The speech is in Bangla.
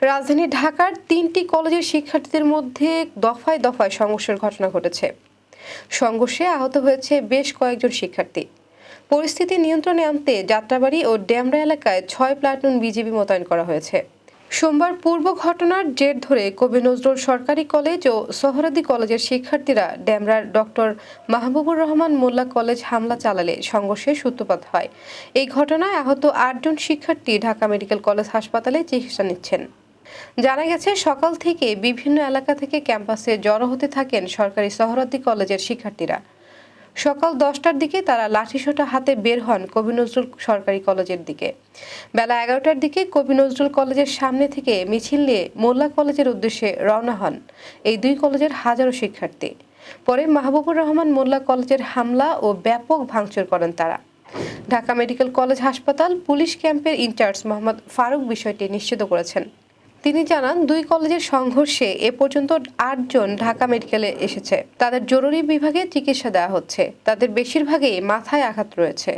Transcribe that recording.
রাজধানী ঢাকার ৩টি কলেজের শিক্ষার্থীদের মধ্যে দফায় দফায় সংঘর্ষের ঘটনা ঘটেছে। সংঘর্ষে আহত হয়েছে বেশ কয়েকজন শিক্ষার্থী। পরিস্থিতি নিয়ন্ত্রণে আনতে যাত্রাবাড়ী ও ডেমরা এলাকায় ৬ প্লাটুন বিজিবি মোতায়েন করা হয়েছে। সোমবার পূর্ব ঘটনার জের ধরে কবি নজরুল সরকারি কলেজ ও সোহরাদি কলেজের শিক্ষার্থীরা ডেমরার ডক্টর মাহবুবুর রহমান মোল্লা কলেজ হামলা চালালে সংঘর্ষের সূত্রপাত হয়। এই ঘটনায় আহত ৮ জন শিক্ষার্থী ঢাকা মেডিকেল কলেজ হাসপাতালে চিকিৎসা নিচ্ছেন। জানা গেছে, সকাল থেকে বিভিন্ন এলাকা থেকে ক্যাম্পাসে জড়ো হতে থাকেন সরকারি সোহরাওয়ার্দী কলেজের শিক্ষার্থীরা। সকাল 10টার দিকে তারা লাঠিসোঁটা হাতে বের হন কবি নজরুল সরকারি কলেজের দিকে। বেলা 11টার দিকে কবি নজরুল কলেজের সামনে থেকে মিছিল নিয়ে মোল্লা কলেজের উদ্দেশ্যে রওনা হন এই দুই কলেজের হাজারো শিক্ষার্থী। পরে মাহবুবুর রহমান মোল্লা কলেজের হামলা ও ব্যাপক ভাঙচুর করেন তারা। ঢাকা মেডিকেল কলেজ হাসপাতাল পুলিশ ক্যাম্পের ইনচার্জ মোহাম্মদ ফারুক বিষয়টি নিশ্চিত করেছেন। তিনি জানান, দুই কলেজের সংঘর্ষে এ পর্যন্ত ৮ জন ঢাকা মেডিকেলে এসেছে। তাদের জরুরি বিভাগে চিকিৎসা দেওয়া হচ্ছে। তাদের বেশিরভাগই মাথায় আঘাত রয়েছে।